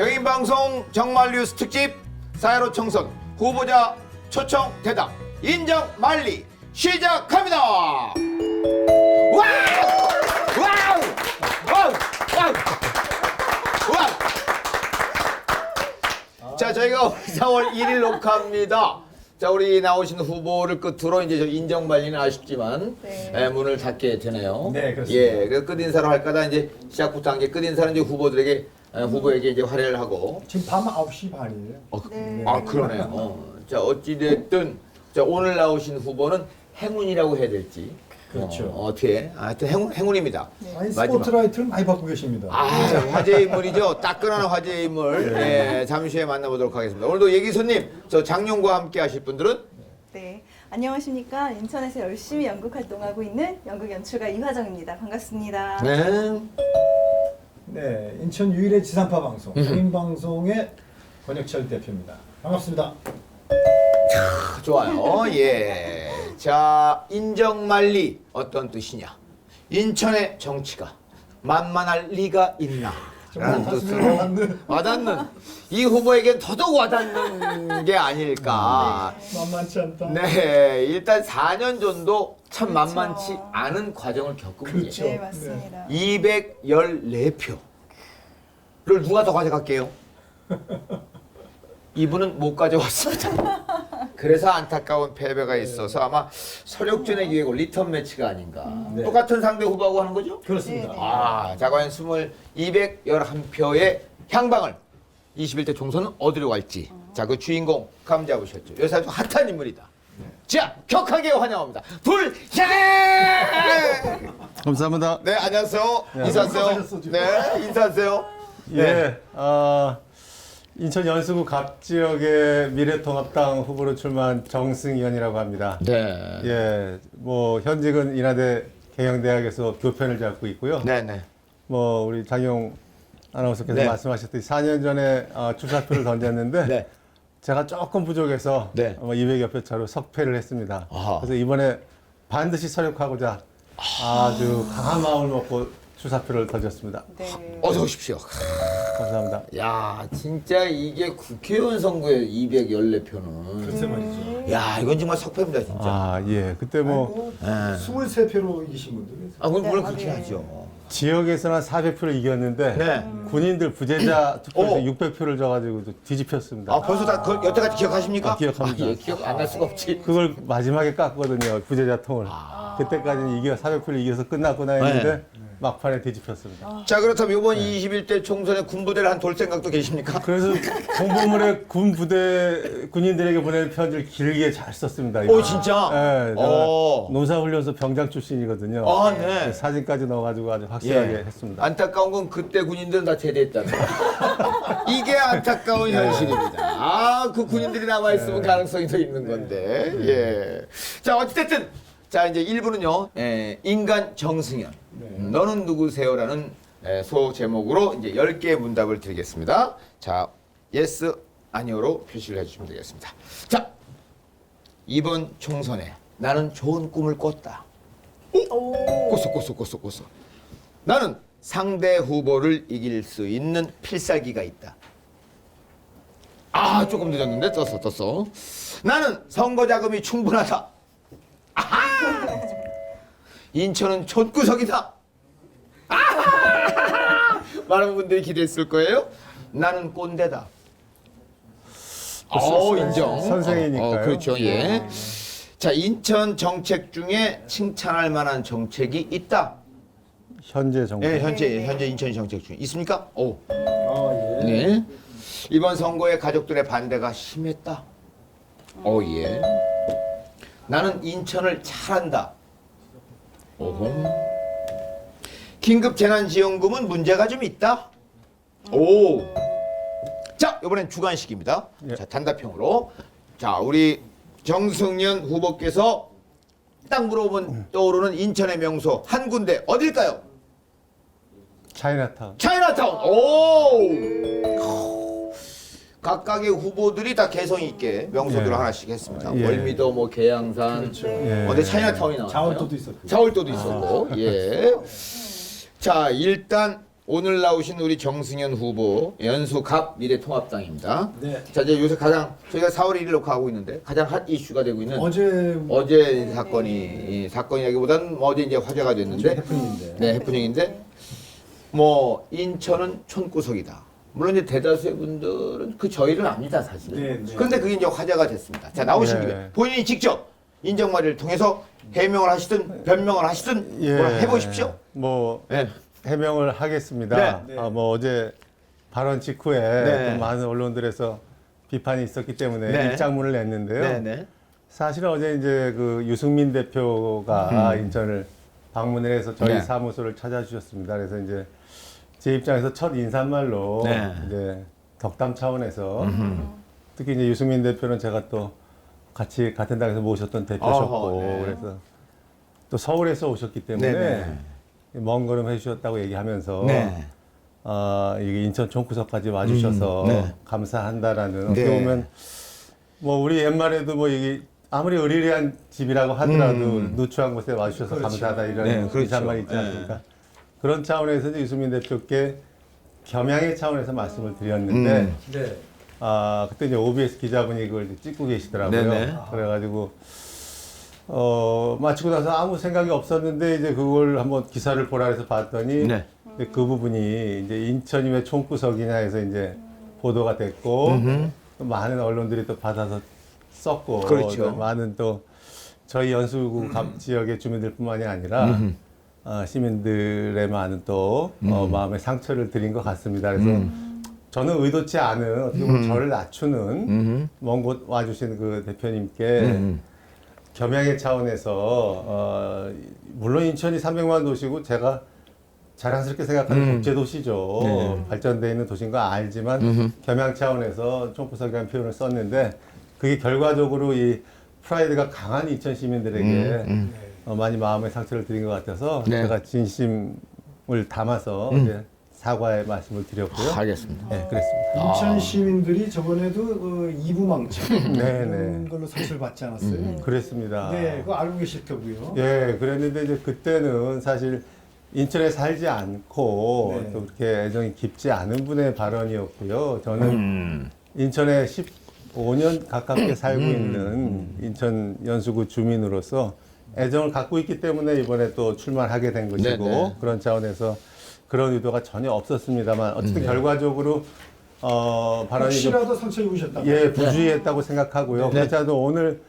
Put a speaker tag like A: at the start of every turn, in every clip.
A: 경인방송 정말 뉴스 특집 4.15 총선 후보자 초청 대담 인정 말리 시작합니다. 와우! 와우! 와우! 와우! 와우! 자, 저희가 4월 1일 녹화합니다. 자, 우리 나오신 후보를 끝으로 이제 저 인정 말리는 아쉽지만
B: 네.
A: 문을 닫게 되네요.
C: 네, 그렇습니다.
A: 예, 그래서 끝인사로 할까다 이제 시작부터 한 게 끝인사는 이제 후보들에게 후보에게 이제 활약을 하고.
C: 지금 밤 9시 반이에요.
B: 네.
A: 아, 그러네요. 자, 어찌됐든 자, 오늘 나오신 후보는 행운이라고 해야 될지.
C: 그렇죠.
A: 어떻게? 하여튼 행운입니다.
C: 아니,
A: 마지막.
C: 스포트라이트를 많이 받고 계십니다.
A: 아, 화제의 인물이죠. 따끈한 화제의 인물. 예, 잠시 후에 만나보도록 하겠습니다. 오늘도 예기 손님, 저 장룡과 함께 하실 분들은
B: 네. 안녕하십니까. 인천에서 열심히 연극 활동하고 있는 연극 연출가 이화정입니다. 반갑습니다.
A: 네.
C: 네, 인천 유일의 지상파 방송, 경인방송의 권혁철 대표입니다. 반갑습니다.
A: 좋아요. 예. 자, 인정말리 어떤 뜻이냐? 인천의 정치가 만만할 리가 있나? 라는 뜻으로 와닿는 이 후보에겐 더더욱 와닿는 게 아닐까.
C: 만만치 않다.
A: 네, 일단 4년 전도 참
B: 그렇죠.
A: 만만치 않은 과정을 겪은
C: 그렇죠.
A: 게
B: 네, 맞습니다.
A: 214표를 누가 더 가져갈게요? 이분은 못 가져왔습니다. 그래서 안타까운 패배가 있어서 아마 서력전의 기획을 리턴 매치가 아닌가.
C: 네.
A: 똑같은 상대 후보하고 하는 거죠?
C: 그렇습니다.
B: 네, 네.
A: 아, 자, 과연 211표의 향방을 21대 총선은 어디로 갈지. 자, 그 주인공 감 잡으셨죠. 요새 아주 핫한 인물이다. 자, 격하게 환영합니다.
D: 감사합니다.
A: 네, 안녕하세요. 인사하세요.
C: 수고하셨어, 지금.
A: 네, 인사하세요.
D: 예, 인천 연수구 갑지역의 미래통합당 후보로 출마한 정승현이라고 합니다.
A: 네.
D: 예, 뭐 현직은 인하대 경영대학에서 교편을 잡고 있고요.
A: 네, 네.
D: 뭐 우리 장용 아나운서께서
A: 네.
D: 말씀하셨듯이 4년 전에 주사표를 던졌는데
A: 네.
D: 제가 조금 부족해서
A: 네.
D: 200여 표 차로 석패를 했습니다.
A: 아하.
D: 그래서 이번에 반드시 서력하고자 아주 강한 마음을 먹고 주사표를 던졌습니다.
B: 네.
A: 어서 오십시오.
D: 감사합니다.
A: 야, 진짜 이게 국회의원 선거에 214표는.
C: 글쎄 말이죠.
A: 야, 이건 정말 석패입니다, 진짜.
D: 아, 예. 그때 뭐
A: 예.
C: 23표로 이기신 분들 계세요.
A: 아, 그건 물론
B: 네,
A: 그렇긴
B: 네.
A: 하죠.
D: 지역에서는 한 400표를 이겼는데
A: 네.
D: 군인들 부재자 투표에서
A: 오.
D: 600표를 줘가지고 뒤집혔습니다.
A: 아, 벌써 다 그 여태까지 기억하십니까?
D: 아, 기억합니다.
A: 예, 기억 안 날 수가 없지.
D: 그걸 마지막에 깠거든요. 부재자 통을. 그때까지는 이겨 400표를 이겨서 끝났구나 했는데
A: 네.
D: 막판에 뒤집혔습니다.
A: 자, 그렇다면 이번 21대 총선에 군부대를 한 돌 생각도 계십니까?
D: 그래서 공보물에 군 부대 군인들에게 보내는 편지를 길게 잘 썼습니다.
A: 오, 진짜?
D: 네, 제가
A: 오.
D: 농사훈련소 병장 출신이거든요.
A: 아, 네.
D: 사진까지 넣어가지고 아주 확실하게
A: 예.
D: 했습니다.
A: 안타까운 건 그때 군인들은 다 제대했다는 거. 이게 안타까운 현실입니다. 아, 그 군인들이 남아있으면 가능성이 더 있는 건데. 예. 자, 어찌됐든. 자, 이제 1부는요, 인간 정승현. 너는 누구세요? 라는 소 제목으로 이제 10개의 문답을 드리겠습니다. 자, yes, 아니오로 표시를 해주시면 되겠습니다. 자, 이번 총선에 나는 좋은 꿈을 꿨다. 꿨어. 나는 상대 후보를 이길 수 있는 필살기가 있다. 아, 조금 늦었는데 떴어. 나는 선거 자금이 충분하다. 아하! 인천은 촌구석이다. 아하! 많은 분들이 기대했을 거예요. 나는 꼰대다. 인정.
D: 선생이니까요.
A: 그렇죠. 예. 자, 인천 정책 중에 칭찬할 만한 정책이 있다.
D: 현재 정부.
A: 네, 현재 인천 정책 중에 있습니까? 오.
C: 아, 예.
A: 네. 이번 선거에 가족들의 반대가 심했다. 오, 예. 나는 인천을 잘한다. 오호. 긴급 재난지원금은 문제가 좀 있다. 오. 자, 이번엔 주관식입니다.
D: 예.
A: 자, 단답형으로. 자, 우리 정승현 후보께서 딱 물어보면 떠오르는 인천의 명소 한 군데 어딜까요?
D: 차이나타운.
A: 차이나타운. 오. 각각의 후보들이 다 개성 있게 명소들을
D: 예.
A: 하나씩 했습니다.
D: 예.
A: 월미도, 뭐 계양산,
C: 그렇죠.
D: 예.
A: 근데 차이나타운이 나왔어요.
C: 자원도도 있었고.
A: 자월도도 있었고. 예. 자, 일단 오늘 나오신 우리 정승현 후보 연수갑 미래통합당입니다.
C: 네.
A: 자 이제 요새 가장 저희가 4월 1일 녹화하고 있는데 가장 핫 이슈가 되고 있는
C: 어제
A: 사건이 이 사건이라기보다는 어제 이제 화제가 됐는데
C: 해프닝인데.
A: 네 해프닝인데 뭐 인천은 촌구석이다. 물론 이제 대다수의 분들은 그 저희를 압니다 사실.
C: 네, 네.
A: 그런데 그게 이제 화제가 됐습니다. 자 나오신
D: 네.
A: 김에 본인이 직접 인정말이를 통해서 해명을 하시든 변명을 하시든
D: 예.
A: 뭐라 해보십시오.
D: 뭐
A: 네.
D: 해명을 하겠습니다.
C: 네.
D: 뭐 어제 발언 직후에
A: 네.
D: 좀 많은 언론들에서 비판이 있었기 때문에
A: 네.
D: 입장문을 냈는데요.
A: 네네.
D: 사실은 어제 이제 그 유승민 대표가 인천을 방문을 해서 저희
A: 네.
D: 사무소를 찾아주셨습니다. 그래서 이제 제 입장에서 첫 인사말로
A: 네.
D: 이제 덕담 차원에서 특히 이제 유승민 대표는 제가 또 같이 같은 당에서 모셨던 대표셨고
A: 어허, 네.
D: 그래서 또 서울에서 오셨기 때문에
A: 네네.
D: 먼 걸음 해주셨다고 얘기하면서
A: 네.
D: 이게 인천 총구석까지 와주셔서
A: 네.
D: 감사한다라는 어떻게
A: 네.
D: 보면 뭐 우리 옛말에도 뭐 이게 아무리 의리한 집이라고 하더라도 누추한 곳에 와주셔서
C: 그렇죠.
D: 감사하다 이런
A: 네, 그렇죠.
D: 인사말이 있지 않습니까? 그런 차원에서 이제 유승민 대표께 겸양의 차원에서 말씀을 드렸는데
C: 네.
D: 그때 이제 OBS 기자분이 그걸 이제 찍고 계시더라고요.
A: 네네.
D: 그래가지고 마치고 나서 아무 생각이 없었는데 이제 그걸 한번 기사를 보라 해서 봤더니
A: 네.
D: 이제 그 부분이 이제 인천이 왜 총구석이냐 해서 이제 보도가 됐고 또 많은 언론들이 또 받아서 썼고
A: 그렇죠.
D: 또 많은 또 저희 연수구 갑 지역의 주민들뿐만이 아니라 시민들의 많은 또 마음의 상처를 드린 것 같습니다. 그래서 저는 의도치 않은 어떻게 보면 저를 낮추는 먼 곳 와주신 그 대표님께 겸양의 차원에서 물론 인천이 300만 도시고 제가 자랑스럽게 생각하는 국제 도시죠.
A: 네.
D: 발전되어 있는 도시인 거 알지만 겸양 차원에서 총구석이라는 표현을 썼는데 그게 결과적으로 이 프라이드가 강한 인천 시민들에게 많이 마음의 상처를 드린 것 같아서
A: 네.
D: 제가 진심을 담아서 이제 사과의 말씀을 드렸고요.
A: 알겠습니다.
D: 네, 그랬습니다.
C: 인천 시민들이 저번에도 이부망청
D: 네,
C: 이런
D: 네.
C: 걸로 상처를 받지 않았어요?
D: 그랬습니다.
C: 네, 그거 알고 계실 거고요.
D: 예, 그랬는데 이제 그때는 사실 인천에 살지 않고
C: 네.
D: 또 그렇게 애정이 깊지 않은 분의 발언이었고요. 저는 인천에 15년 가깝게 살고 있는 인천 연수구 주민으로서 애정을 갖고 있기 때문에 이번에 또 출마하게 된 것이고
A: 네네.
D: 그런 차원에서 그런 의도가 전혀 없었습니다만 어쨌든 결과적으로 발언이 좀
C: 혹시라도 상처 입으셨다고?
D: 예, 부주의했다고 생각하고요.
A: 네.
D: 그렇지 않아도 오늘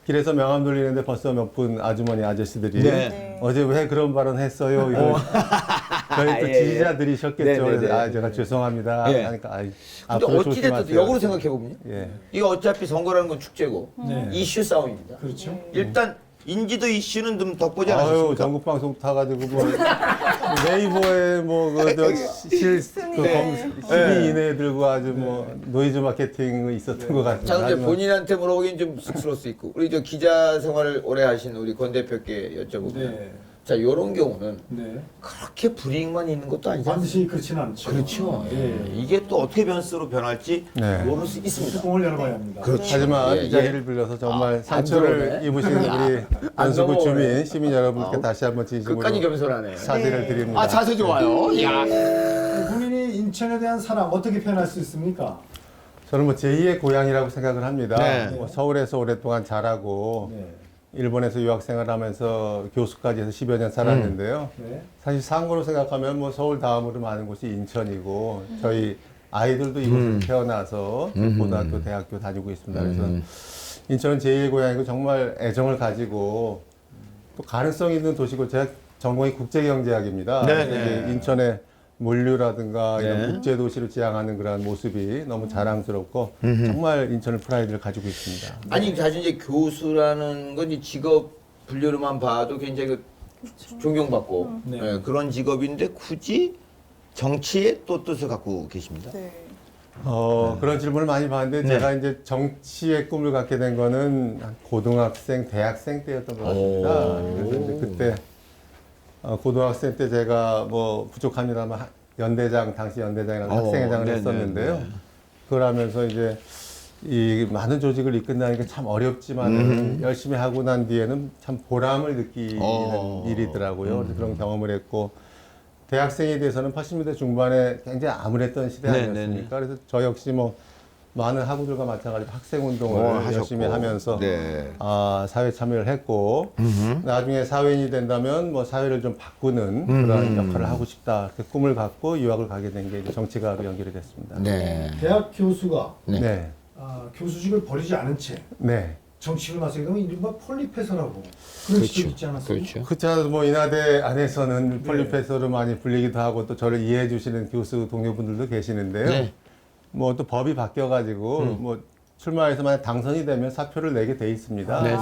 D: 길에서 명함 돌리는데 벌써 몇 분 아주머니 아저씨들이
A: 네.
D: 어제 왜 그런 발언 했어요? 이런 저희 또
A: 예, 예.
D: 지지자들이셨겠죠.
A: 네, 네,
D: 그래서
A: 네.
D: 제가 죄송합니다.
A: 예.
D: 하니까
A: 근데
D: 앞으로
A: 어찌됐든
D: 조심하세요.
A: 역으로 생각해보면요.
D: 예.
A: 이거 어차피 선거라는 건 축제고
C: 네.
A: 이슈 싸움입니다.
C: 그렇죠.
A: 일단 인지도 이슈는 좀 덕보지
D: 아유,
A: 않으셨습니까?
D: 전국 방송 타가지고 뭐 네이버에 뭐그실
B: 네.
D: 10위 이내에 들고 아주 뭐 노이즈 마케팅 있었던 것 같습니다.
A: 자, 근데
D: 하지만
A: 본인한테 물어보기엔 좀 쑥스러울 수 있고 우리 저 기자 생활을 오래 하신 우리 권 대표께 여쭤보면
C: 네.
A: 자, 요런 경우는
C: 네.
A: 그렇게 불이익만 있는 것도 아니잖아요.
C: 반드시 그렇지는 않죠.
A: 그렇죠.
C: 네.
A: 이게 또 어떻게 변수로 변할지
D: 네.
A: 모를 수 있습니다.
C: 뚜껑을 열어봐야 합니다.
A: 그렇죠.
D: 하지만
A: 예,
D: 이
A: 예.
D: 자리를 빌려서 정말
A: 안
D: 상처를
A: 들어오네.
D: 입으신 우리
A: 안
D: 연수구
A: 넘어오네.
D: 주민, 시민 여러분께 다시 한번 진심으로
A: 끝까지 겸손하네.
D: 사죄를
B: 네.
D: 드립니다.
A: 아, 자세 좋아요. 야.
C: 본인이 인천에 대한 사랑 어떻게 표현할 수 있습니까?
D: 저는 뭐 제2의 고향이라고 생각을 합니다.
A: 네.
D: 뭐 서울에서 오랫동안 자라고
C: 네.
D: 일본에서 유학생활하면서 교수까지 해서 10여 년 살았는데요.
C: 네.
D: 사실 상고로 생각하면 뭐 서울 다음으로 많은 곳이 인천이고 저희 아이들도 이곳에서 태어나서 고등학교, 대학교 다니고 있습니다. 그래서 인천은 제2의 고향이고 정말 애정을 가지고 또 가능성 있는 도시고 제가 전공이 국제경제학입니다.
A: 네,
D: 이제
A: 네.
D: 인천의 물류라든가
A: 네.
D: 이런 국제도시를 지향하는 그런 모습이 너무 자랑스럽고 정말 인천을 프라이드를 가지고 있습니다.
A: 아니 사실 이제 교수라는 건 이제 직업 분류로만 봐도 굉장히 그 존경받고
C: 네.
A: 예, 그런 직업인데 굳이 정치에 또 뜻을 갖고 계십니다.
B: 네.
D: 그런 질문을 많이 받는데
A: 네.
D: 제가 이제 정치의 꿈을 갖게 된 거는 한 고등학생, 대학생 때였던 것 같습니다.
A: 오.
D: 그래서 이제 그때 고등학생 때 제가 뭐 부족합니다만 연대장, 당시 연대장이라는 학생회장을
A: 네네,
D: 했었는데요.
A: 네.
D: 그걸 하면서 이제 이 많은 조직을 이끈다는 게 참 어렵지만 열심히 하고 난 뒤에는 참 보람을 느끼는 일이더라고요. 그래서 그런 경험을 했고 대학생이 돼서는 80년대 중반에 굉장히 암울했던 시대
A: 네,
D: 아니었습니까?
A: 네, 네.
D: 그래서 저 역시 뭐 많은 학우들과 마찬가지로 학생 운동을
A: 하셨고.
D: 열심히 하면서
A: 네.
D: 사회 참여를 했고 나중에 사회인이 된다면 뭐 사회를 좀 바꾸는 그런 역할을 하고 싶다 이렇게 꿈을 갖고 유학을 가게 된 게 정치가로 연결이 됐습니다.
A: 네.
C: 대학 교수가
A: 네.
D: 네.
C: 교수직을 버리지 않은 채
D: 네.
C: 정치를 나서게 되면 이른바 폴리페서라고 그런 시절이 있지 않았습니까?
A: 그렇죠.
D: 뭐 인하대 안에서는 폴리페서로 많이 불리기도 하고 또 저를 이해해 주시는 교수 동료분들도 계시는데요.
A: 네.
D: 뭐 또 법이 바뀌어가지고 뭐 출마해서 만약 당선이 되면 사표를 내게 돼 있습니다.
A: 네, 네.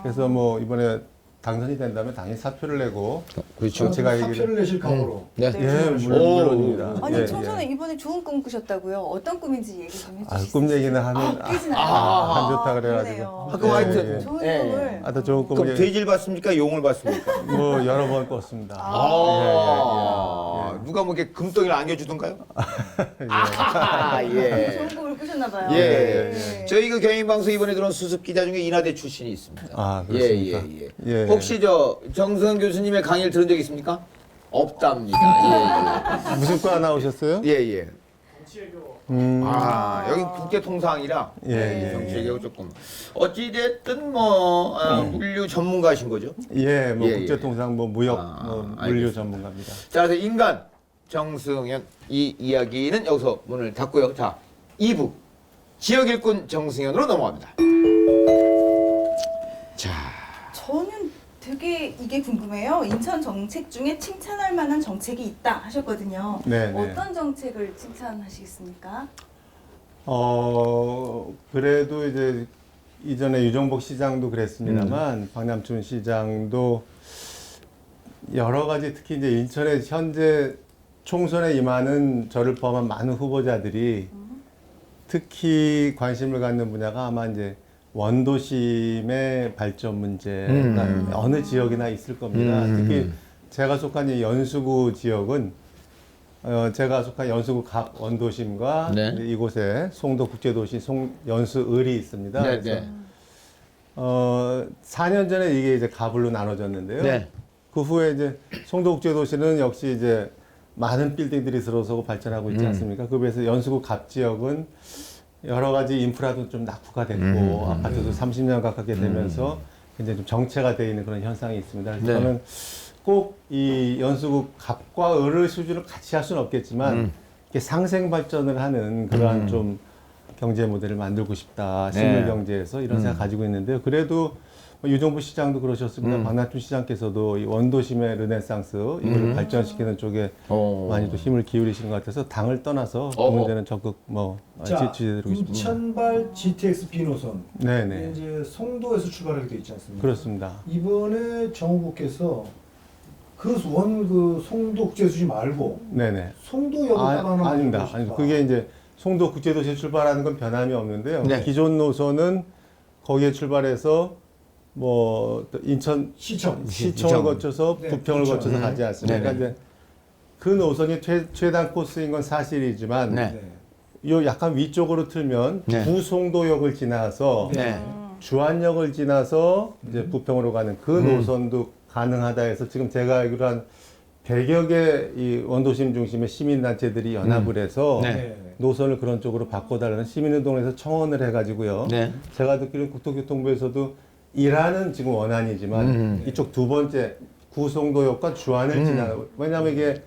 D: 그래서 뭐 이번에 당선이 된다면 당연히 사표를 내고
A: 그렇죠.
D: 제가
C: 사표를 내실 각오로.
A: 네.
D: 예,
A: 오.
D: 물론입니다.
B: 아니
D: 예,
B: 청소년
D: 예.
B: 이번에 좋은 꿈 꾸셨다고요? 어떤 꿈인지 얘기 좀 해주시죠.
D: 꿈 얘기는 하면
B: 깨지나요?
D: 안 좋다 그래가지고.
B: 그러네요.
A: 학교
D: 예,
A: 화이트.
D: 예.
B: 좋은
A: 예.
B: 꿈을.
D: 더 좋은 꿈을
A: 그럼 돼지를 봤습니까? 용을 봤습니까?
D: 뭐 여러 번 꿨습니다.
A: 누가 뭐 이렇게 금덩이를 안겨주던가요?
B: 좋은
A: 예.
B: 꿈을 꾸셨나 봐요.
A: 예.
B: 네.
A: 저희 그 경인 방송 이번에 들어온 수습 기자 중에 인하대 출신이 있습니다.
D: 그렇습니까? 예.
A: 혹시 저 정승 교수님의 강의를 들은 적 있습니까? 없답니다.
D: 무슨 과 나오셨어요?
A: 예, 예. 여기 국제통상이라
D: 예,
A: 정치계고 조금 어찌됐든 뭐 물류 전문가신 거죠.
D: 예, 뭐
A: 예, 예.
D: 국제통상, 뭐 무역, 뭐 물류
A: 알겠습니다.
D: 전문가입니다.
A: 자, 그래서 인간 정승현 이 이야기는 여기서 문을 닫고요. 자, 2부 지역 일꾼 정승현으로 넘어갑니다. 자,
B: 저는 되게 이게 궁금해요. 인천 정책 중에 칭찬할 만한 정책이 있다 하셨거든요.
D: 네, 네.
B: 어떤 정책을 칭찬하시겠습니까?
D: 그래도 이제 이전에 유정복 시장도 그랬습니다만 박남춘 시장도 여러 가지 특히 이제 인천의 현재 총선에 임하는 저를 포함한 많은 후보자들이 특히 관심을 갖는 분야가 아마 이제 원도심의 발전 문제가 어느 지역이나 있을 겁니다. 특히 제가 속한 이 연수구 지역은 제가 속한 연수구 갑 원도심과
A: 네.
D: 이곳에 송도 국제도시 연수을이 있습니다.
A: 네,
D: 그래서
A: 네.
D: 4년 전에 이게 이제 갑을로 나눠졌는데요.
A: 네.
D: 그 후에 이제 송도 국제도시는 역시 이제 많은 빌딩들이 들어서고 발전하고 있지 않습니까? 그 비해서 연수구 갑 지역은 여러 가지 인프라도 좀 낙후가 됐고 아파트도 30년 가깝게 되면서 굉장히 좀 정체가 되어 있는 그런 현상이 있습니다. 그래서
A: 네.
D: 저는 꼭 이 연수구 갑과 을의 수준을 같이 할 수는 없겠지만 이렇게 상생 발전을 하는 그러한 좀 경제 모델을 만들고 싶다. 식물 경제에서 이런 생각 가지고 있는데요. 그래도 뭐 유정부 시장도 그러셨습니다. 박남춘 시장께서도 이 원도심의 르네상스 이걸 발전시키는 쪽에 많이 또 힘을 기울이시는 것 같아서 당을 떠나서 그 문제는 적극
C: 자,
D: 지지해드리고 싶습니다.
C: 인천발 GTX B 노선
D: 네네.
C: 이제 송도에서 출발하게 돼 있지 않습니까?
D: 그렇습니다.
C: 이번에 정후보께서 그 송도 국제도시 말고
D: 네네.
C: 송도역을 따라하는
D: 아닙니다.
C: 방법이
D: 아니,
C: 있다.
D: 그게 이제 송도 국제도시에 출발하는 건 변함이 없는데요.
A: 네.
D: 기존 노선은 거기에 출발해서 또 인천
C: 시청을
D: 시청을 거쳐서
C: 네,
D: 부평을
C: 부천.
D: 거쳐서 가지 않습니까?
A: 네네.
D: 이제 그 노선이 최단 코스인 건 사실이지만
A: 네.
D: 요 약간 위쪽으로 틀면
A: 네.
D: 구송도역을 지나서
A: 네.
D: 주안역을 지나서 이제 부평으로 가는 그 노선도 가능하다 해서 지금 제가 알기로 한 100여 개 이 원도심 중심의 시민단체들이 연합을 해서
A: 네.
D: 노선을 그런 쪽으로 바꿔달라는 시민운동에서 청원을 해가지고요.
A: 네.
D: 제가 듣기로는 국토교통부에서도 일하는 지금 원안이지만 이쪽 두 번째 구송도역과 주안을 지나는 왜냐하면 이게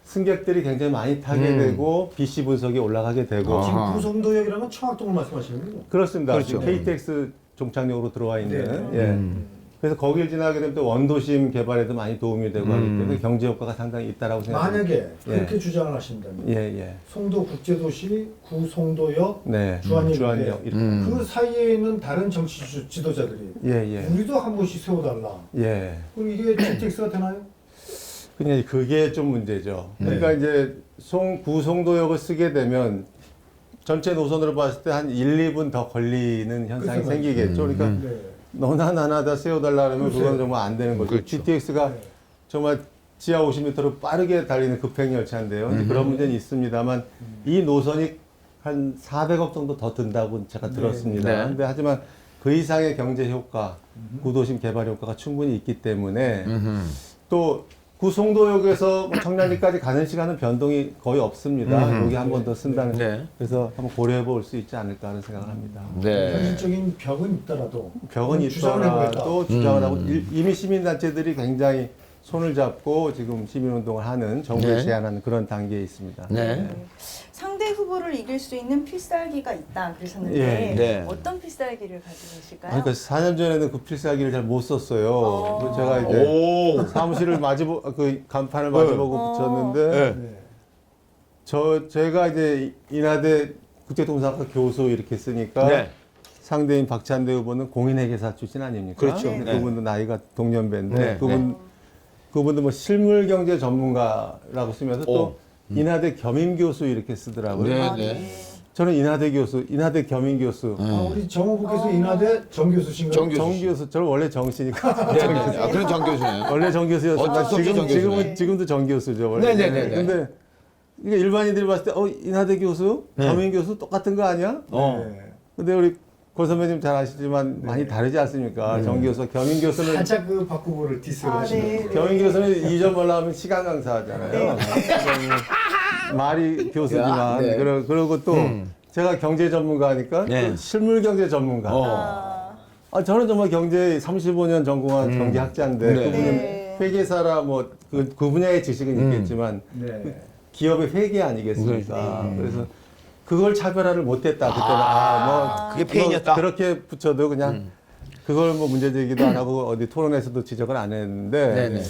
D: 승객들이 굉장히 많이 타게 되고 BC 분석이 올라가게 되고
C: 지금 구송도역이라는 청학동을 말씀하시는 거죠?
D: 그렇습니다.
A: 그렇죠.
D: 지금 KTX 종착역으로 들어와 있는
C: 네.
D: 예. 그래서 거길 지나게 되면 또 원도심 개발에도 많이 도움이 되고 하기 때문에 경제 효과가 상당히 있다라고 생각합니다.
C: 만약에 그렇게 주장을 하신다면
D: 예.
C: 송도 국제도시 구송도역
D: 네.
C: 주안역
D: 주안역 이렇게.
C: 그 사이에 있는 다른 정치 지도자들이
D: 예.
C: 우리도 한 번씩 세워달라.
D: 예.
C: 그럼 이게 GTX가 되나요?
D: 그냥 그게 좀 문제죠.
C: 네.
D: 그러니까 이제 구송도역을 쓰게 되면 전체 노선으로 봤을 때 한 1, 2분 더 걸리는 현상이
C: 그렇죠.
D: 생기겠죠. 그러니까
C: 네.
D: 너나 나나 다 세워달라면
C: 글쎄요.
D: 그건 정말 안 되는 거죠.
A: 그렇죠.
D: GTX가
C: 네.
D: 정말 지하 50m로 빠르게 달리는 급행열차인데요. 이제 그런 문제는 있습니다만 이 노선이 한 400억 정도 더 든다고 제가 들었습니다.
A: 네.
D: 근데 하지만 그 이상의 경제 효과, 구도심 개발 효과가 충분히 있기 때문에 또 구송도역에서 뭐 청량리까지 가는 시간은 변동이 거의 없습니다. 여기 한 번 더 쓴다는.
A: 네.
D: 그래서 한번 고려해 볼 수 있지 않을까 하는 생각을 합니다.
A: 네.
C: 현실적인 벽은 있더라도
D: 벽은
C: 주장을 해보겠다.
D: 있더라도 주장을 하고 이미 시민단체들이 굉장히 손을 잡고 지금 시민운동을 하는 정부에
A: 네.
D: 제안하는 그런 단계에 있습니다.
A: 네.
B: 상대 후보를 이길 수 있는 필살기가 있다 그러셨는데
D: 예.
A: 네.
B: 어떤 필살기를 가지고 계실까요?
D: 그러니까 4년 전에는 그 필살기를 잘 못 썼어요.
B: 어.
D: 그래서 제가 이제
A: 오.
D: 사무실을 그 간판을 마주보고
B: 어.
D: 붙였는데
C: 네.
D: 제가 이제 인하대 국제통상학과 교수 이렇게 쓰니까
A: 네.
D: 상대인 박찬대 후보는 공인회계사 출신 아닙니까?
A: 그렇죠.
D: 근데
A: 네.
D: 그분도 나이가 동년배인데
A: 네.
D: 그분도 뭐 실물경제 전문가라고 쓰면서 또
A: 오.
D: 인하대 겸임교수 이렇게 쓰더라고요.
A: 네.
B: 아,
D: 저는 인하대 겸임교수.
C: 우리 정 후보께서 인하대 정 교수신가요?
A: 정 교수.
D: 정 교수, 저는 원래 정씨니까.
A: 네, 네. 아, 그런 정 교수네요.
D: 원래 정 교수였습니다.
A: 어쩔 수 없이 정 교수네.
D: 지금도 정 교수죠. 원래.
A: 네네네네.
D: 근데 이게 일반인들이 봤을 때, 인하대 교수,
A: 네.
D: 겸임교수 똑같은 거 아니야?
A: 어.
D: 근데 우리 고 선배님 잘 아시지만 많이 다르지 않습니까? 정 교수, 겸임교수는
C: 살짝 그 박 후보를 디스를
B: 아,
C: 하시는
B: 네.
C: 거예요.
D: 겸임교수는 이전 말로 하면 시간 강사잖아요. 말이 교수지만
A: 야, 네.
D: 그러고 또 제가 경제 전문가니까
A: 네.
D: 또 실물 경제 전문가.
B: 아,
D: 저는 정말 경제 35년 전공한 경제학자인데
A: 네.
D: 그분은
B: 네.
D: 회계사라 뭐 그 분야의 지식은 있겠지만
C: 네.
D: 기업의 회계 아니겠습니까?
B: 네.
D: 그래서 그걸 차별화를 못했다 그때는
A: 그게 페인이었다.
D: 그렇게 붙여도 그냥 그걸 뭐 문제 제기도 안 하고 어디 토론에서도 지적을 안 했는데
A: 네네.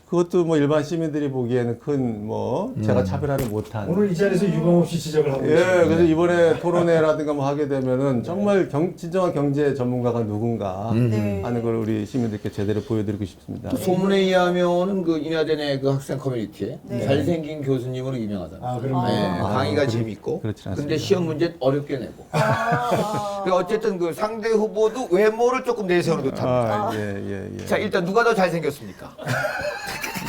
D: 그것도 뭐 일반 시민들이 보기에는 큰 뭐 제가 차별화를 못한.
C: 오늘 이 자리에서 유감없이 지적을 하고
D: 예,
C: 계십니다.
D: 그래서 이번에 토론회라든가 뭐 하게 되면은 정말 진정한 경제 전문가가 누군가
B: 네.
D: 하는 걸 우리 시민들께 제대로 보여드리고 싶습니다.
A: 또 소문에 의하면은 그 인하대 내 그 학생 커뮤니티에
B: 네.
A: 잘생긴 교수님으로 유명하잖아요.
C: 아, 그럼요.
A: 네,
B: 아.
A: 강의가 재밌고.
D: 그렇진 않습니다.
A: 근데 시험 문제 어렵게 내고.
B: 아.
A: 그러니까 어쨌든 그 상대 후보도 외모를 조금 내세우는 듯합니다.
D: 예.
A: 자, 일단 누가 더 잘생겼습니까?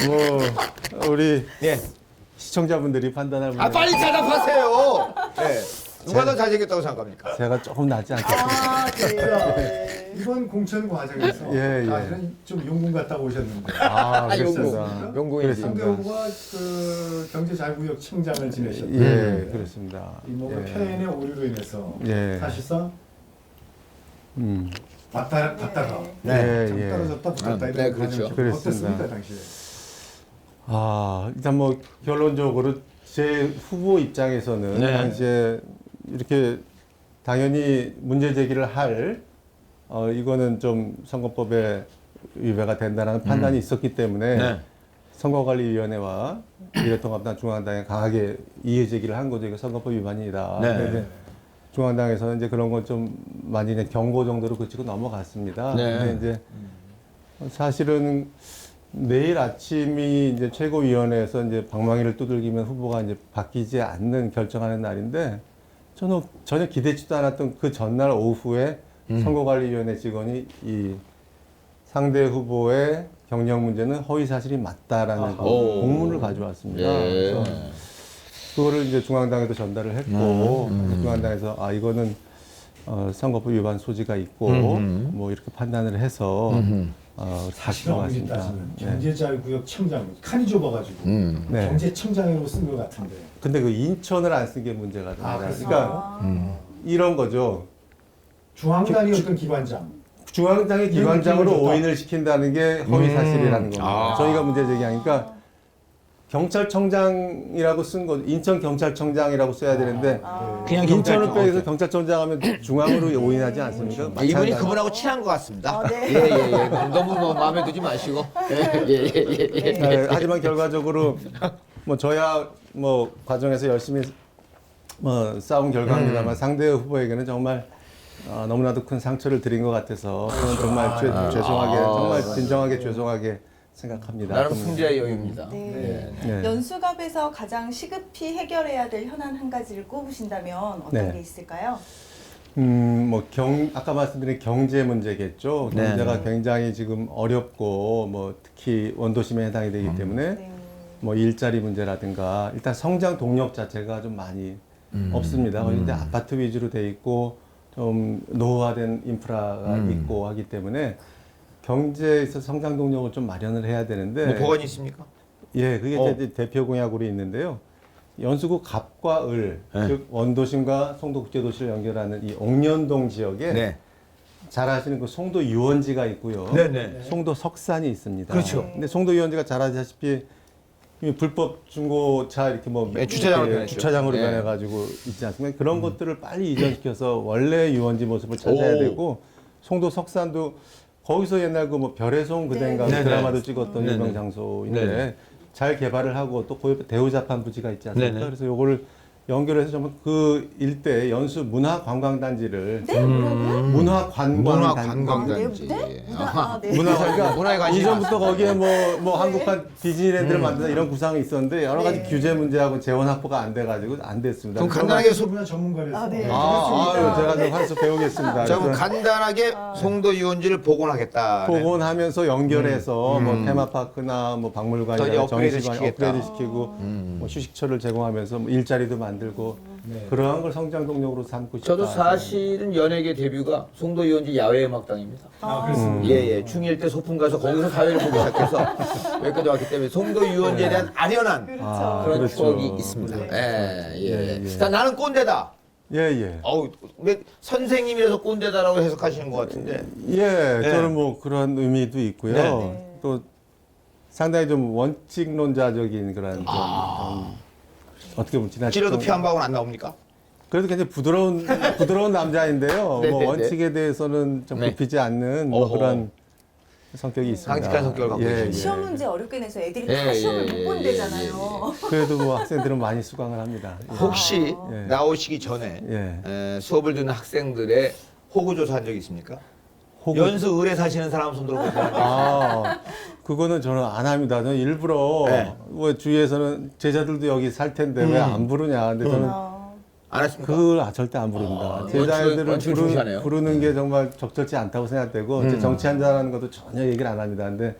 D: 뭐 우리
A: 예.
D: 시청자분들이 판단할
A: 아,
D: 분
A: 빨리 대답하세요. 네. 누가 더 잘생겼다고 생각합니까?
D: 제가 조금 낫지 않겠습니까?
B: 아, 네.
C: 이번 공천 과정에서
D: 예.
C: 사실은 좀 용궁 갔다 오셨는데
D: 아,
A: 용궁. 용궁이지.
C: 상대 후보가 그 경제자유구역 청장을 지내셨고
D: 예, 그렇습니다.
C: 이뭔가
D: 예.
C: 표현의 오류로 인해서
D: 예.
C: 사실상
D: 음.
C: 받다가
D: 네,
C: 참
D: 예.
C: 떨어졌다 붙었다
A: 네,
C: 이런
A: 그렇죠.
C: 과정이
D: 그렇습니다.
C: 어땠습니까 당시에?
D: 일단 뭐 결론적으로 제 후보 입장에서는
A: 네.
D: 이제 이렇게 당연히 문제 제기를 할 이거는 좀 선거법에 위배가 된다는 판단이 있었기 때문에
A: 네.
D: 선거관리위원회와 미래통합당 중앙당에 강하게 이의 제기를 한 거죠. 이거 선거법 위반이다.
A: 네.
D: 근데 이제 중앙당에서는 이제 그런 건 좀 많이 이제 경고 정도로 그치고 넘어갔습니다.
A: 네.
D: 근데 이제 사실은 내일 아침이 이제 최고위원회에서 이제 방망이를 두들기면 후보가 이제 바뀌지 않는 결정하는 날인데 저는 전혀 기대치도 않았던 그 전날 오후에 선거관리위원회 직원이 이 상대 후보의 경력 문제는 허위 사실이 맞다라는 그
A: 오.
D: 공문을 가져왔습니다.
A: 예.
D: 그래서 그거를 이제 중앙당에도 전달을 했고 중앙당에서 이거는 선거법 위반 소지가 있고 뭐 이렇게 판단을 해서
C: 사실은 엄밀히
D: 맞습니다.
C: 따지면
D: 네.
C: 경제자유구역 청장 칸이 좁아가지고
D: 네.
C: 경제청장으로 쓴 것 같은데
D: 근데 그 인천을 안 쓴 게 문제가 됩니다.
C: 그렇습니까?
D: 그러니까 이런 거죠.
C: 중앙단이 어떤 기관장
D: 중앙당의 기관장으로
C: 좋다.
D: 오인을 시킨다는 게 허위 사실이라는 겁니다.
A: 아.
D: 저희가 문제 제기하니까 경찰청장이라고 쓴 거, 인천 경찰청장이라고 써야 되는데
A: 그냥
D: 인천을
A: 경찰청.
D: 빼서 경찰청장 하면 중앙으로 오인하지 않습니까?
A: 아, 이분이
D: 마찬가지.
A: 그분하고 친한 것 같습니다.
B: 아, 네.
A: 예. 너무 뭐 마음에 두지 마시고. 예.
D: 네, 하지만 결과적으로 뭐 저야 뭐 과정에서 열심히 뭐 싸운 결과입니다만 상대 후보에게는 정말 너무나도 큰 상처를 드린 것 같아서 저는 정말 죄송하게 정말 진정하게 죄송하게 생각합니다.
A: 나름 승자의 여유입니다.
B: 네.
D: 네.
B: 연수갑에서 가장 시급히 해결해야 될 현안 한 가지를 꼽으신다면 어떤
D: 네.
B: 게 있을까요?
D: 아까 말씀드린 경제 문제겠죠.
A: 네.
D: 경제가 굉장히 지금 어렵고 뭐 특히 원도심에 해당이 되기 때문에
B: 네.
D: 뭐 일자리 문제라든가 일단 성장 동력 자체가 좀 많이 없습니다. 그런데 아파트 위주로 돼 있고 좀 노후화된 인프라가 있고 하기 때문에 경제에서 성장 동력을 좀 마련을 해야 되는데
A: 뭐 보관이 있습니까?
D: 예, 그게 이제 대표 공약으로 있는데요. 연수구 갑과 을,
A: 네.
D: 즉 원도심과 송도국제도시를 연결하는 이 옥년동 지역에
A: 네.
D: 잘 아시는 그 송도 유원지가 있고요.
A: 네네.
D: 송도 석산이 있습니다.
A: 그렇죠.
D: 근데 송도 유원지가 잘 아시다시피 이미 불법 중고차 이렇게 뭐
A: 네, 주차장으로 변했죠.
D: 주차장으로
A: 네.
D: 변해가지고 있지 않습니까? 그런 것들을 빨리 이전시켜서 원래 유원지 모습을 찾아야
A: 오.
D: 되고 송도 석산도 거기서 옛날 그 뭐 별의송 그대인가
A: 네네.
D: 드라마도 찍었던
A: 네네.
D: 유명 장소인데
A: 네네.
D: 잘 개발을 하고 또 거기 대우자판 부지가 있지 않습니까?
A: 네네.
D: 그래서 요거를 연결해서 좀 그 일대 연수 문화관광단지를
B: 네, 뭐라고요?
A: 문화관광단지.
B: 네? 네.
A: 문화에 관심이
D: 이전부터 거기에 뭐 한국판 디즈니랜드를
A: 음.
D: 만든다 이런 구상이 있었는데 여러 가지
B: 네.
D: 규제 문제하고 재원 확보가 안 돼가지고 안 됐습니다.
A: 그럼
D: 그래서
A: 간단하게
C: 소분야 전문가라서.
B: 아, 네.
D: 제가 좀 한수 배우겠습니다.
A: 자, 그럼
D: 그래서
A: 간단하게 송도 유원지를 복원하겠다.
D: 복원하면서 연결해서 뭐 테마파크나 뭐
A: 더 이제
D: 박물관이나
A: 업그레이드
D: 전시관
A: 시키겠다.
D: 업그레이드 시키고 뭐 휴식처를 제공하면서 뭐 일자리도 만들고 그러한 걸 성장 동력으로 삼고 싶다.
A: 저도 사실은 연예계 데뷔가 송도 유원지
C: 아,
A: 야외음악당입니다.
C: 그렇습니다.
A: 예. 중1 때 소풍 가서 거기서 사회를 보기 시작해서 여기까지 왔기 때문에 송도 유원지에 대한 아련한
B: 그렇죠.
A: 그런
D: 그렇죠.
A: 추억이 있습니다. 예. 자, 나는 꼰대다.
D: 예.
A: 어우, 근데 선생님이라서 꼰대다라고 해석하시는 것 같은데.
D: 예,
A: 네.
D: 저는 뭐 그런 의미도 있고요.
A: 네.
D: 또 상당히 좀 원칙론자적인 그런 좀 어떻게 보면 지나치게
A: 찌려도 피 한 방울 안 나옵니까?
D: 그래도 굉장히 부드러운 남자인데요.
A: 네,
D: 뭐
A: 네,
D: 원칙에 대해서는 좀
A: 네.
D: 굽히지 않는 뭐
A: 어허.
D: 그런 성격이 있습니다.
A: 상직한 성격을 갖고 계십니다.
B: 시험 문제 어렵게 내서 애들이
A: 예,
B: 다 시험을
A: 예,
B: 못 본대잖아요.
D: 그래도 뭐 학생들은 많이 수강을 합니다. 예.
A: 혹시
D: 예.
A: 나오시기 전에
D: 예.
A: 수업을 듣는 학생들의 호구 조사한 적이 있습니까?
D: 혹은-
A: 연수 을에 사시는 사람 손 들어보세요.
D: 그거는 저는 안 합니다. 저는 일부러
A: 네.
D: 뭐 주위에서는 제자들도 여기 살 텐데 왜 안 부르냐. 근데 저는
A: 안 했습니까?
D: 그걸 절대 안 부릅니다. 제자들을
A: 원칙을 중시하네요.
D: 부르는 게 정말 적절치 않다고 생각되고 이제 정치한다는 것도 전혀 얘기를 안 합니다. 근데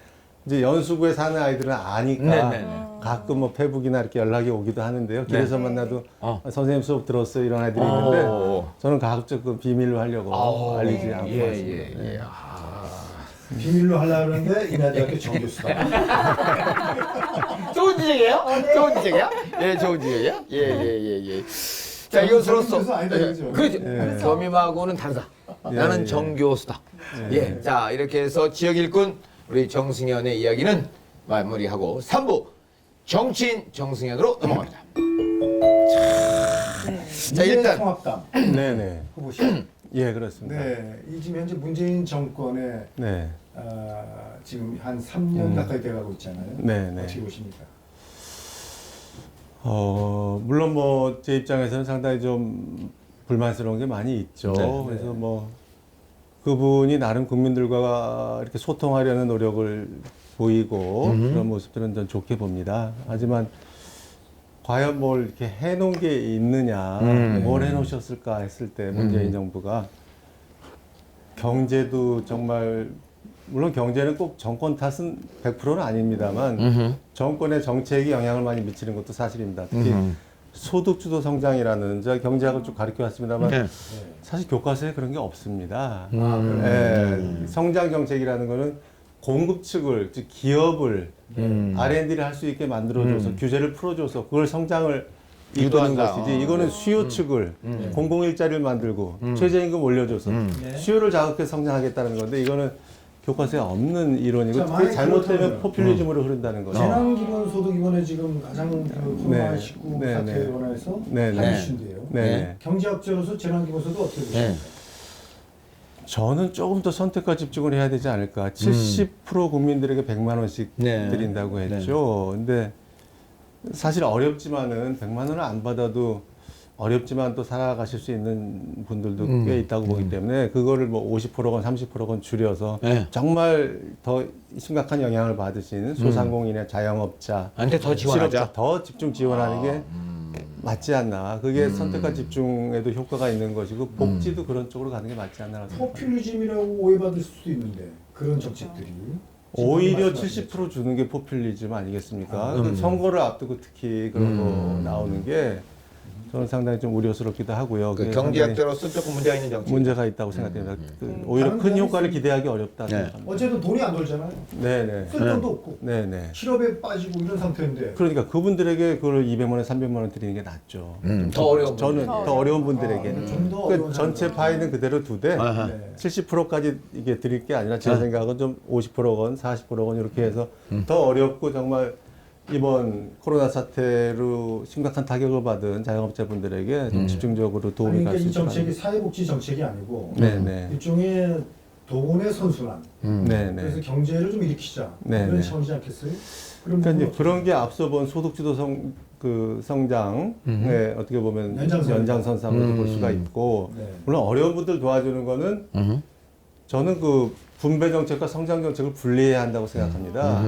D: 이제 연수구에 사는 아이들은 아니까
A: 네네네.
D: 가끔 뭐 페북이나 이렇게 연락이 오기도 하는데요. 길에서 만나도 선생님 수업 들었어요 이런 아이들이
A: 오.
D: 있는데 저는 가급적 그 비밀로 하려고 알리지 않고
A: 예,
D: 있습니다.
A: 예.
C: 비밀로 하려고 하는데 인하대학교 정교수다.
A: 좋은 지적이에요? 좋은 지적이야? 예, 좋은 지적이야? 예. 자, 이것으로서
C: 정교수 아니다, 그죠?
A: 그렇죠.
D: 예.
A: 겸임하고는 다르다. 나는 정교수다. 예. 자, 이렇게 해서 지역 일꾼 우리 정승현의 이야기는 마무리하고 3부 정치인 정승현으로 넘어갑니다. 자, 일단
C: 통합당
D: 네네.
C: 후보시.
D: 예, 그렇습니다.
C: 네, 이 지금 현재 문재인 정권의
D: 네.
C: 지금 한 3년 가까이 돼가고 있잖아요.
D: 네.
C: 어떻게 보십니까?
D: 물론 뭐 제 입장에서는 상당히 좀 불만스러운 게 많이 있죠.
A: 네.
D: 그래서 뭐 그분이 나름 국민들과 이렇게 소통하려는 노력을 보이고 그런 모습들은 전 좋게 봅니다. 하지만 과연 뭘 이렇게 해놓은 게 있느냐, 뭘 해놓으셨을까 했을 때 문재인 정부가 경제도 정말 물론 경제는 꼭 정권 탓은 100%는 아닙니다만 정권의 정책이 영향을 많이 미치는 것도 사실입니다. 특히 소득주도 성장이라는 제가 경제학을 쭉 가르쳐 왔습니다만
A: 네.
D: 사실 교과서에 그런 게 없습니다.
C: 그래요?
D: 성장 정책이라는 거는 공급 측을 즉 기업을 R&D를 할 수 있게 만들어줘서 규제를 풀어줘서 그걸 성장을 이끄는
A: 유도한다.
D: 것이지 이거는 수요 측을 공공일자리를 만들고 최저임금 올려줘서 수요를 자극해서 성장하겠다는 건데 이거는 교과서에 없는 이론이고
C: 자,
D: 그게
C: 만약에
D: 잘못되면
C: 그렇다면
D: 포퓰리즘으로 흐른다는 거죠.
C: 재난기본소득 이번에 지금 가장 그 코로나
D: 네.
C: 19
D: 네,
C: 사태에
D: 네.
C: 관해서
D: 네, 네.
C: 한 이슈인데요.
D: 네.
C: 경제학자로서 재난기본소득 어떻게 보십니까?
A: 네.
D: 저는 조금 더 선택과 집중을 해야 되지 않을까. 70% 국민들에게 100만 원씩
A: 네.
D: 드린다고 했죠. 근데 사실 어렵지만은 100만 원을 안 받아도 어렵지만 또 살아가실 수 있는 분들도 꽤 있다고 보기 때문에 그거를 뭐 50%건 30%건 줄여서
A: 네.
D: 정말 더 심각한 영향을 받으시는 소상공인이나 자영업자,
A: 한테 더 지원하자.
D: 실업자 더 집중 지원하는 게 맞지 않나. 그게 선택과 집중에도 효과가 있는 것이고 복지도 그런 쪽으로 가는 게 맞지 않나.
C: 포퓰리즘이라고 오해받을 수도 있는데 그런 정책들이
D: 오히려
C: 지금
D: 70% 주는 게 포퓰리즘 아니겠습니까? 그 선거를 앞두고 특히 그런 거 나오는 게 저는 상당히 좀 우려스럽기도 하고요.
A: 그
D: 그게
A: 경제학자로서 조금 문제가 있는 정책.
D: 문제가 있다고 생각됩니다. 오히려
C: 다른
D: 큰
C: 면이
D: 효과를
C: 있습니다.
D: 기대하기 어렵다
A: 네.
D: 생각합니다.
C: 어쨌든 돈이 안 돌잖아요.
D: 네네.
C: 쓸 돈도 없고
D: 네네.
C: 실업에 빠지고 이런 상태인데
D: 그러니까 그분들에게 그걸 200만 원, 300만 원 드리는 게 낫죠.
A: 더 어려운
D: 저는
A: 분들.
D: 더 어려운 분들에게는
C: 좀 더
D: 그
C: 어려운
D: 전체
C: 상황.
D: 파이는 그대로 두되
A: 아하.
C: 네.
D: 70%까지 이게 드릴 게 아니라 제 생각은 좀 50%건 40%건 이렇게 해서 더 어렵고 정말 이번 코로나 사태로 심각한 타격을 받은 자영업자분들에게 좀 집중적으로 도움이
C: 아니,
D: 갈
C: 그러니까
D: 수
C: 이
D: 있을 것
C: 정책이
D: 같습니다.
C: 사회복지 정책이 아니고
D: 네네.
C: 일종의 돈의 선순환. 그래서
D: 네네.
C: 경제를 좀 일으키자
D: 네,
C: 이런
D: 네.
C: 차원이지 않겠어요? 그런
D: 그러니까 이제
C: 부분은
D: 그런 게 앞서 본 소득주도 성장의 어떻게 보면 연장선상으로 볼 수가 있고
C: 네.
D: 물론 어려운 분들 도와주는 거는 저는 그 분배 정책과 성장 정책을 분리해야 한다고 생각합니다.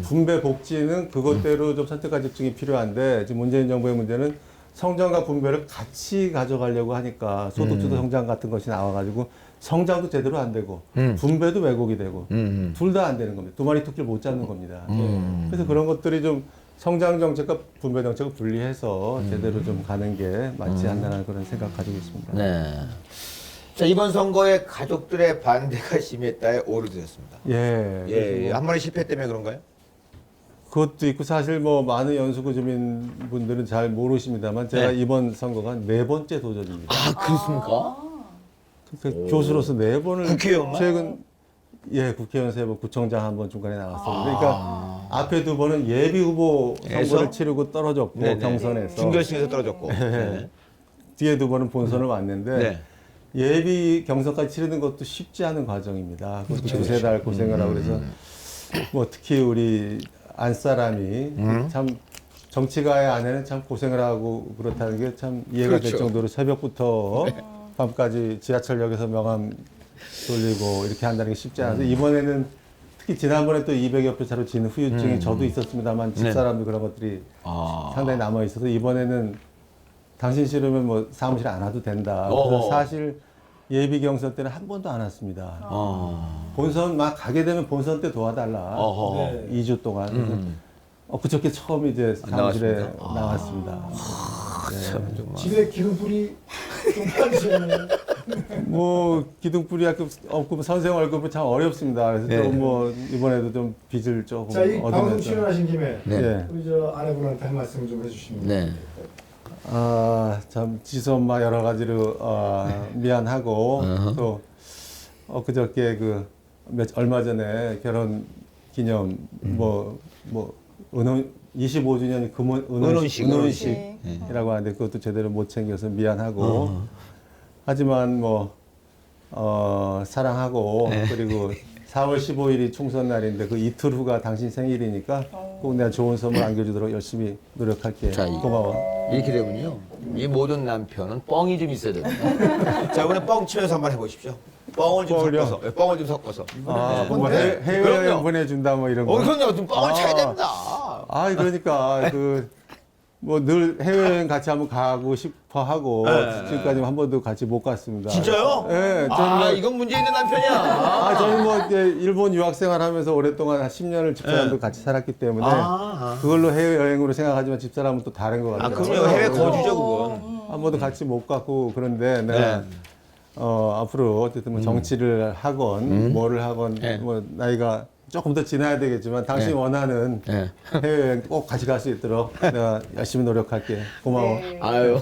D: 분배 복지는 그것대로 좀 선택과 집중이 필요한데 지금 문재인 정부의 문제는 성장과 분배를 같이 가져가려고 하니까 소득주도 성장 같은 것이 나와가지고 성장도 제대로 안 되고 분배도 왜곡이 되고 둘 다 안 되는 겁니다. 두 마리 토끼를 못 잡는 겁니다. 그래서 그런 것들이 좀 성장 정책과 분배 정책을 분리해서 제대로 좀 가는 게 맞지 않나라는 그런 생각 가지고 있습니다.
A: 네. 자, 이번 선거에 가족들의 반대가 심했다에 오르드셨습니다.
D: 예. 그래서 뭐
A: 한 번의 실패 때문에 그런가요?
D: 그것도 있고 사실 뭐 많은 연수구 주민분들은 잘 모르십니다만 제가
A: 네.
D: 이번 선거가 4번째 도전입니다.
A: 아, 그렇습니까?
D: 그러니까 교수로서 4번을
A: 국회의원만?
D: 최근 국회의원 3번, 구청장 1번 중간에 나왔습니다. 그러니까 앞에 2번은 예비 후보
A: 에서?
D: 선거를 치르고 떨어졌고
A: 네네.
D: 경선에서
A: 중결승에서 떨어졌고. 네.
D: 뒤에 2번은 본선을 왔는데
A: 네.
D: 예비 경선까지 치르는 것도 쉽지 않은 과정입니다. 그것도 두세 달 고생을 하고 그래서 뭐 특히 우리 안 사람이 참 정치가의 아내는 참 고생을 하고 그렇다는 게 참 이해가
A: 그렇죠.
D: 될 정도로 새벽부터 밤까지 지하철역에서 명함 돌리고 이렇게 한다는 게 쉽지 않아서 이번에는 특히 지난번에 또 200여 표 차로 진 후유증이 저도 있었습니다만 집사람도 그런 것들이 상당히 남아 있어서 이번에는 당신 싫으면 뭐 사무실 안 와도 된다. 그래서
A: 어허.
D: 사실 예비 경선 때는 한 번도 안 왔습니다. 본선 막 가게 되면 본선 때 도와달라.
A: 어허.
C: 네.
D: 2주 동안. 그래서 그저께 처음 이제 사무실에
A: 나왔습니다.
D: 나왔습니다.
A: 참 정말.
C: 집에 기름불이 좀 빠지잖아요.
D: 뭐 기둥뿌리 없고 선생 월급은 참 어렵습니다. 그래서
A: 네.
D: 좀 뭐 이번에도 좀 빚을 조금
C: 자, 이 방송
D: 얻으면서.
C: 출연하신 김에
A: 네.
D: 예.
C: 우리 저 아내분한테 한 말씀 좀 해주시면.
A: 네.
D: 참 지수 엄마 여러 가지로 미안하고 또 그저께 얼마 전에 결혼 기념 은혼 25주년
A: 은혼식.
D: 은혼식이라고 하는데 그것도 제대로 못 챙겨서 미안하고 하지만 사랑하고 그리고 4월 15일이 총선 날인데 그 이틀 후가 당신 생일이니까 꼭 내가 좋은 선물 안겨주도록 열심히 노력할게.
A: 자,
D: 고마워.
A: 이렇게 되군요. 이 모든 남편은 뻥이 좀 있어야 됩니다. 자, 이번에 뻥 치면서 한번 해보십시오. 뻥을 좀
D: 뻥을요?
A: 섞어서. 네, 뻥을 좀 섞어서.
D: 뭐 해외여행
A: 그럼요.
D: 보내준다 뭐 이런 거.
A: 그럼요. 좀 뻥을 쳐야 됩니다.
D: 그러니까 늘 해외여행 같이 한번 가고 싶어 하고 지금까지 한 번도 같이 못 갔습니다.
A: 진짜요?
D: 네, 저는
A: 이건 문제 있는 남편이야.
D: 저는 이제 일본 유학 생활하면서 오랫동안 한 10년을 집사람도 같이 살았기 때문에 그걸로 해외여행으로 생각하지만 집사람은 또 다른 것 같아요.
A: 그럼요. 해외 거주죠, 그건.
D: 한 번도 같이 못 갔고 그런데 내가 앞으로 어쨌든 뭐 정치를 하건 뭐를 하건 뭐 나이가 조금 더 지나야 되겠지만 당신이 원하는 해외여행 꼭 같이 갈 수 있도록 내가 열심히 노력할게. 고마워.
B: 네.
A: 아유.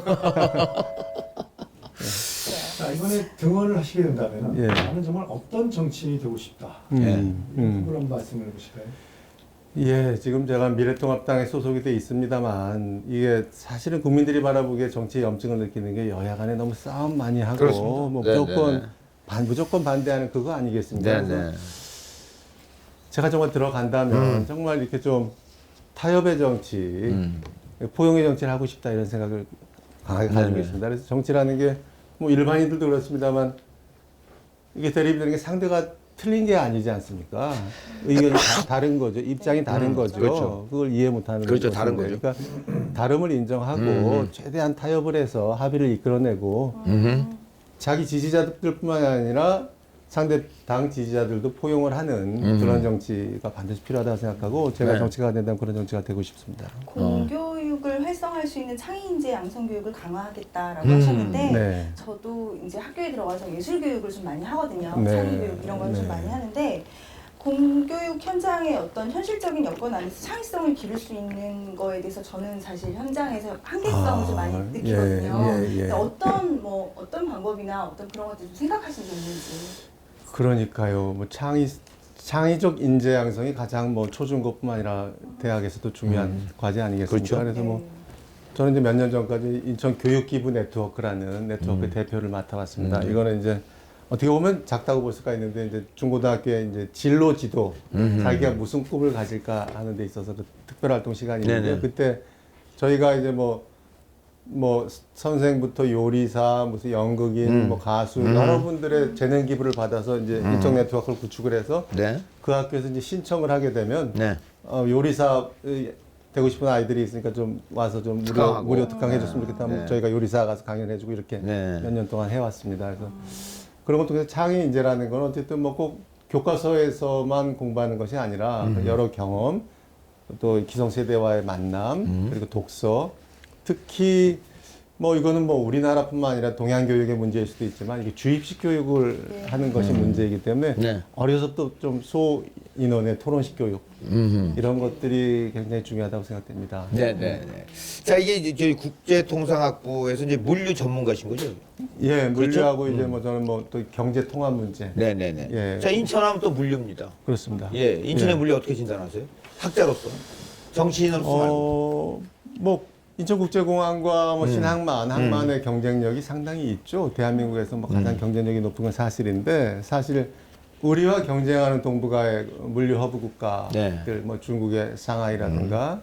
C: 자, 이번에 등원을 하시게 된다면
D: 예.
C: 나는 정말 어떤 정치인이 되고 싶다. 그런 말씀을 해보실까요?
D: 예, 지금 제가 미래통합당에 소속이 돼 있습니다만 이게 사실은 국민들이 바라보기에 정치의 염증을 느끼는 게 여야 간에 너무 싸움 많이 하고
A: 그렇습니다.
D: 뭐
A: 네,
D: 무조건 반대하는 그거 아니겠습니까?
A: 네,
D: 그래서 제가 정말 들어간다면 정말 이렇게 좀 타협의 정치, 포용의 정치를 하고 싶다 이런 생각을 강하게 가지고 있습니다. 그래서 정치라는 게 뭐 일반인들도 그렇습니다만 이게 대립되는 게 상대가 틀린 게 아니지 않습니까? 의견이 다른 거죠. 입장이 다른 거죠.
A: 그렇죠.
D: 그걸 이해 못하는
A: 그렇죠.
D: 것인데.
A: 다른 거죠.
D: 그러니까 다름을 인정하고 최대한 타협을 해서 합의를 이끌어내고 자기 지지자들뿐만 아니라 상대 당 지지자들도 포용을 하는 그런 정치가 반드시 필요하다고 생각하고 제가
A: 네.
D: 정치가 된다면 그런 정치가 되고 싶습니다.
B: 공교육을 활성화할 수 있는 창의 인재 양성 교육을 강화하겠다라고 하셨는데
D: 네.
B: 저도 이제 학교에 들어가서 예술 교육을 좀 많이 하거든요.
D: 네.
B: 창의 교육 이런 걸 좀
D: 네.
B: 많이 하는데 공교육 현장의 어떤 현실적인 여건 안에서 창의성을 기를 수 있는 거에 대해서 저는 사실 현장에서 한계성을 좀 많이 느끼거든요. 근데 어떤 방법이나 어떤 그런 것들 좀 생각하신 게 있는지.
D: 그러니까요. 뭐 창의적 인재 양성이 가장 뭐 초중고뿐만 아니라 대학에서도 중요한 과제 아니겠습니까?
A: 그렇죠.
D: 그래서 뭐
B: 네.
D: 저는 이제 몇 년 전까지 인천 교육기부 네트워크라는 네트워크 대표를 맡아봤습니다. 이거는 이제 어떻게 보면 작다고 볼 수가 있는데 이제 중고등학교의 이제 진로 지도, 자기가 무슨 꿈을 가질까 하는 데 있어서 그 특별활동 시간이 있는데
A: 네네.
D: 그때 저희가 이제 뭐 선생부터 요리사, 무슨 연극인, 뭐 가수 여러분들의 재능 기부를 받아서 이제 인적 네트워크를 구축을 해서
A: 네.
D: 그 학교에서 이제 신청을 하게 되면
A: 네.
D: 요리사 되고 싶은 아이들이 있으니까 좀 와서 좀
A: 특강하고.
D: 무료 특강 해줬으면 좋겠다. 하면
A: 네.
D: 저희가 요리사 가서 강연을 해주고 이렇게
A: 네.
D: 몇 년 동안 해왔습니다. 그래서 그런 것도 그래서 창의 인재라는 건 어쨌든 뭐 꼭 교과서에서만 공부하는 것이 아니라 여러 경험, 또 기성세대와의 만남, 그리고 독서, 특히 뭐 이거는 뭐 우리나라뿐만 아니라 동양 교육의 문제일 수도 있지만 이게 주입식 교육을
B: 네.
D: 하는 것이 문제이기 때문에
A: 네.
D: 어려서부터 좀 소인원의 토론식 교육 이런 것들이 굉장히 중요하다고 생각됩니다.
A: 네네네. 자, 이게 이제 저희 국제통상학부에서 이제 물류 전문가신 거죠?
D: 예,
A: 그렇죠?
D: 물리하고 이제 뭐 저는 뭐 또 경제 통합 문제
A: 네네네.
D: 예.
A: 자, 인천하면 또 물류입니다.
D: 그렇습니다.
A: 예, 인천의
D: 예.
A: 물류 어떻게 진단하세요? 학자로서, 정치인으로서 말고.
D: 뭐 인천국제공항과 뭐 신항만, 항만의 경쟁력이 상당히 있죠. 대한민국에서 뭐 가장 경쟁력이 높은 건 사실인데 사실 우리와 경쟁하는 동북아의 물류 허브 국가들,
A: 네.
D: 뭐 중국의 상하이라든가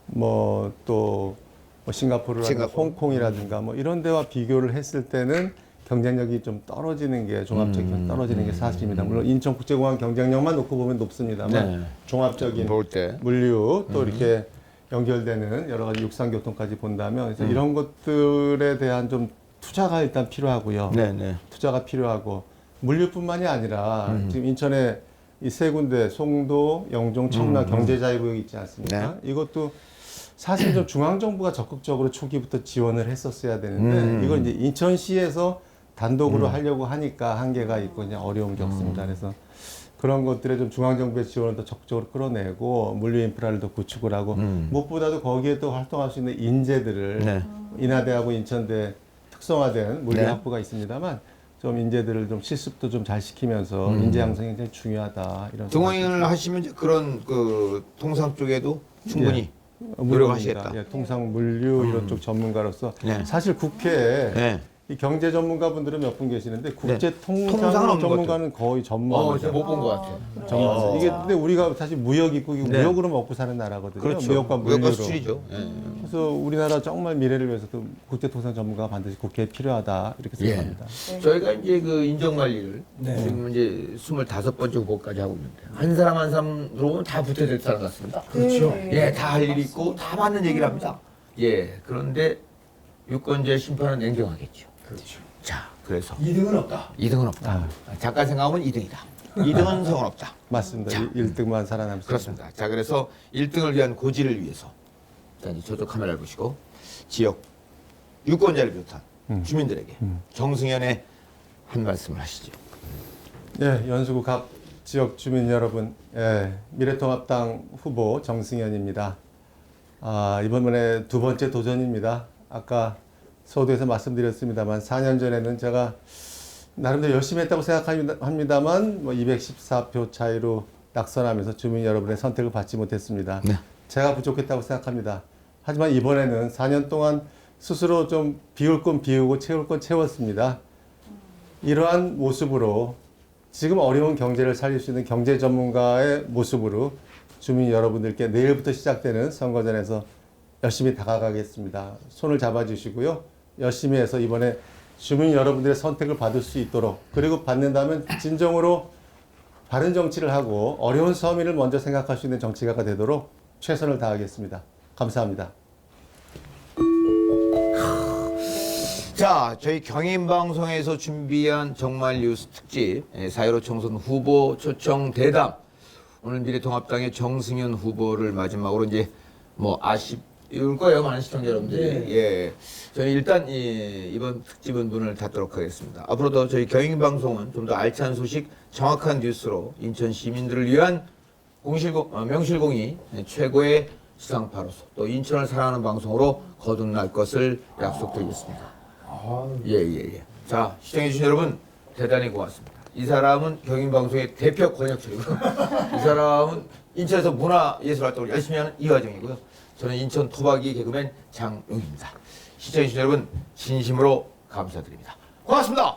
D: 뭐 또 뭐 싱가포르라든가
A: 싱가포르.
D: 홍콩이라든가 뭐 이런 데와 비교를 했을 때는 경쟁력이 좀 떨어지는 게 종합적인 떨어지는 게 사실입니다. 물론 인천국제공항 경쟁력만 놓고 보면 높습니다만
A: 네.
D: 종합적인
A: 볼 때.
D: 물류 또 이렇게 연결되는 여러 가지 육상교통까지 본다면 그래서 이런 것들에 대한 좀 투자가 일단 필요하고요.
A: 네네.
D: 투자가 필요하고 물류뿐만이 아니라 지금 인천에 이 세 군데 송도, 영종, 청라 경제자유구역이 있지 않습니까? 이것도 사실 좀 중앙정부가 적극적으로 초기부터 지원을 했었어야 되는데 이걸 이제 인천시에서 단독으로 하려고 하니까 한계가 있고 그냥 어려움이 없습니다. 그래서 그런 것들에 좀 중앙정부의 지원을 더 적극적으로 끌어내고 물류 인프라를 더 구축을 하고 무엇보다도 거기에 또 활동할 수 있는 인재들을
A: 네.
D: 인하대하고 인천대 특성화된 물류
A: 네.
D: 학부가 있습니다만 좀 인재들을 좀 실습도 좀 잘 시키면서 인재 양성이 굉장히 중요하다 이런
A: 동행을 하시면 이제 그런 그 통상 쪽에도 충분히
D: 물론입니다.
A: 노력하시겠다.
D: 예, 통상 물류 이런 쪽 전문가로서
A: 네.
D: 사실 국회에
A: 네.
D: 이 경제 전문가분들은 몇 분 계시는데 국제
A: 통상은
D: 통상
A: 없는
D: 전문가는 거의 전무합니다.
A: 제가 못 본 것 같아요.
D: 전무합니다. 이게 근데 우리가 사실 무역 있고 이거
A: 네.
D: 무역으로 먹고 사는 나라거든요.
A: 그렇죠.
D: 무역과 물류로.
A: 무역과 수출이죠. 예.
D: 그래서 우리나라 정말 미래를 위해서도 국제 통상 전문가가 반드시 국회에 필요하다 이렇게
A: 예.
D: 생각합니다.
A: 저희가 이제 그 인정관리를
C: 네.
A: 지금 이제 25번째 후보까지 하고 있는데 한 사람 한 사람 들어오면 다 붙어야 될 사람 같습니다.
C: 그렇죠.
B: 네.
A: 예, 다 할 일이 있고 다 맞는 얘기를 합니다. 예, 그런데 유권자 심판은 냉정하겠죠.
C: 그렇죠.
A: 자, 그래서
C: 2등은 없다.
A: 2등은 없다. 잠깐 생각하면 2등이다. 2등은 성은 없다.
D: 맞습니다. 1등만 살아남습니다.
A: 그렇습니다. 자, 그래서 1등을 위한 고지를 위해서 자, 이제 저쪽 카메라를 보시고 지역 유권자를 비롯한 주민들에게 정승현의 한 말씀을 하시죠.
D: 예, 연수구 갑 지역 주민 여러분, 예, 미래통합당 후보 정승현입니다. 이번에 두 번째 도전입니다. 아까 서두에서 말씀드렸습니다만 4년 전에는 제가 나름대로 열심히 했다고 생각합니다만 뭐 214표 차이로 낙선하면서 주민 여러분의 선택을 받지 못했습니다.
A: 네.
D: 제가 부족했다고 생각합니다. 하지만 이번에는 4년 동안 스스로 좀 비울 건 비우고 채울 건 채웠습니다. 이러한 모습으로 지금 어려운 경제를 살릴 수 있는 경제 전문가의 모습으로 주민 여러분들께 내일부터 시작되는 선거전에서 열심히 다가가겠습니다. 손을 잡아주시고요. 열심히 해서 이번에 주민 여러분들의 선택을 받을 수 있도록 그리고 받는다면 진정으로 바른 정치를 하고 어려운 서민을 먼저 생각할 수 있는 정치가가 되도록 최선을 다하겠습니다. 감사합니다.
A: 자, 저희 경인방송에서 준비한 정말 뉴스 특집 4.15 총선 후보 초청 대담. 오늘 미래통합당의 정승현 후보를 마지막으로 이제 뭐 울 거예요, 많은 시청자 여러분들이.
C: 네.
A: 예. 저는 일단 이번 특집은 문을 닫도록 하겠습니다. 앞으로도 저희 경인방송은 좀 더 알찬 소식, 정확한 뉴스로 인천 시민들을 위한 명실공히 최고의 지상파로서 또 인천을 사랑하는 방송으로 거듭날 것을 약속드리겠습니다. 예. 자, 시청해주신 여러분 대단히 고맙습니다. 이 사람은 경인방송의 대표 권혁철이고 이 사람은 인천에서 문화예술 활동을 열심히 하는 이화정이고요. 저는 인천 토박이 개그맨 장용입니다. 시청해주신 여러분 진심으로 감사드립니다. 고맙습니다.